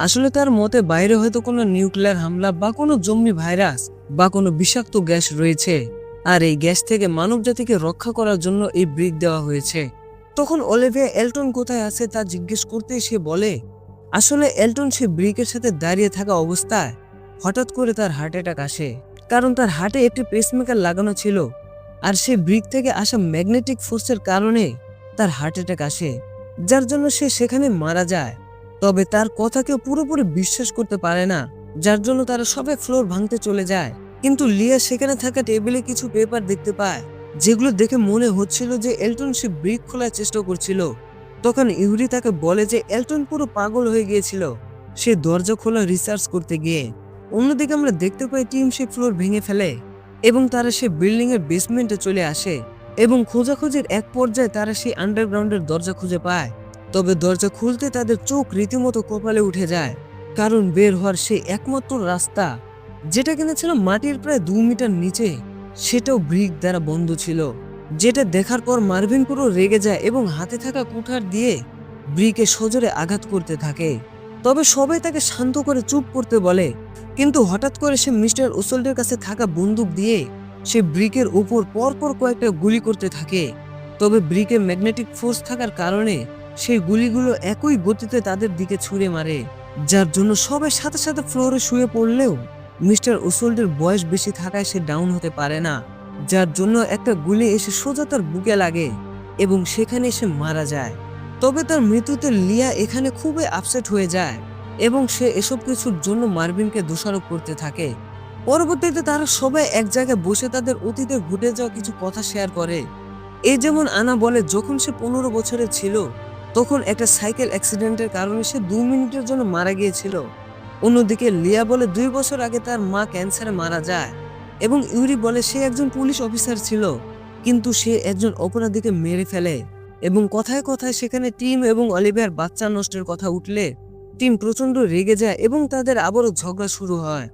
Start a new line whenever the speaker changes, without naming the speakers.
আসলে তার মতে বাইরে হয়তো কোনো নিউক্লিয়ার হামলা বা কোনো জঙ্গি ভাইরাস বা কোনো বিষাক্ত গ্যাস রয়েছে, আর এই গ্যাস থেকে মানব জাতিকে রক্ষা করার জন্য এই ব্রিক দেওয়া হয়েছে। তখন অলিভিয়া এলটন কোথায় আছে তা জিজ্ঞেস করতে সে বলে, আসলে এলটন সে ব্রিকের সাথে দাঁড়িয়ে থাকা অবস্থায় হঠাৎ করে তার হার্ট অ্যাটাক আসে, কারণ তার হার্টে একটি পেসমেকার লাগানো ছিল, আর সে ব্রিক থেকে আসা ম্যাগনেটিক ফোর্সের কারণে তার হার্ট অ্যাটাক আসে, যার জন্য সে সেখানে মারা যায়। তবে তার কথা কেউ পুরোপুরি বিশ্বাস করতে পারে না, যার জন্য তারা সবাই ফ্লোর ভাঙতে চলে যায়। কিন্তু লিয়া সেখানে থাকা টেবিলে কিছু পেপার দেখতে পায়, যেগুলো দেখে মনে হচ্ছিল যে এলটন সে ব্রিক খোলার চেষ্টা করছিল। তখন ইউরি তাকে বলে যে এলটন পুরো পাগল হয়ে গিয়েছিল সে দরজা খোলা রিসার্চ করতে গিয়ে। অন্যদিকে আমরা দেখতে পাই টিম সে ফ্লোর ভেঙে ফেলে এবং তারা সে বিল্ডিং এর বেসমেন্টে চলে আসে, এবং খোঁজাখুঁজির এক পর্যায়ে তারা সেই আন্ডারগ্রাউন্ডের দরজা খুঁজে পায়। তবে দরজা খুলতে তাদের চোখ রীতিমতো কপালে উঠে যায়, কারণ বের হওয়ার সেই একমাত্র রাস্তা, যেটা কিনা ছিল মাটির প্রায় 2 মিটার নিচে, সেটাও ব্রিক দ্বারা বন্ধ ছিল। যেটা দেখার পর মার্ভিন পুরো রেগে যায় এবং হাতে থাকা কুঠার দিয়ে ব্রিকে সজোরে আঘাত করতে থাকে। তবে সবাই তাকে শান্ত করে চুপ করতে বলে, কিন্তু হঠাৎ করে সে মিস্টার ওসল্ডের কাছে থাকা বন্দুক দিয়ে সে ব্রিকের উপর পরপর কয়েকটা গুলি করতে থাকে। তবে ব্রিকে ম্যাগনেটিক ফোর্স থাকার কারণে সেই গুলিগুলো একই গতিতে তাদের দিকে ছুঁড়ে মারে, যার জন্য সবাই সাথে সাথে ফ্লোরে শুয়ে পড়লেও মিস্টার ওসল্ডের বয়স বেশি থাকায় সে ডাউন হতে পারে না, যার জন্য একটা গুলি এসে সোজা তার বুকে লাগে এবং সেখানে সে মারা যায়। তবে তার মৃত্যুতে লিয়া এখানে খুবই আপসেট হয়ে যায় এবং সে এসব কিছুর জন্য মার্ভিনকে দোষারোপ করতে থাকে। পরবর্তীতে তারা সবাই এক জায়গায় বসে তাদের অতীতে ঘটে যাওয়া কিছু কথা শেয়ার করে। এই যেমন আনা বলে যখন সে 15 বছরের ছিল তখন একটা সাইকেল অ্যাক্সিডেন্টের কারণে সে 2 মিনিটের জন্য মারা গিয়েছিল। অন্যদিকে লিয়া বলে 2 বছর আগে তার মা ক্যান্সারে মারা যায়, এবং ইউরি বলে সে একজন পুলিশ অফিসার ছিল কিন্তু সে একজন অপরাধীকে মেরে ফেলে। এবং কথায় কথায় সেখানে টিম এবং অলিভিয়ার বাচ্চা নষ্টের কথা উঠলে টিম প্রচন্ড রেগে যায় এবং তাদের আবারও ঝগড়া শুরু হয়।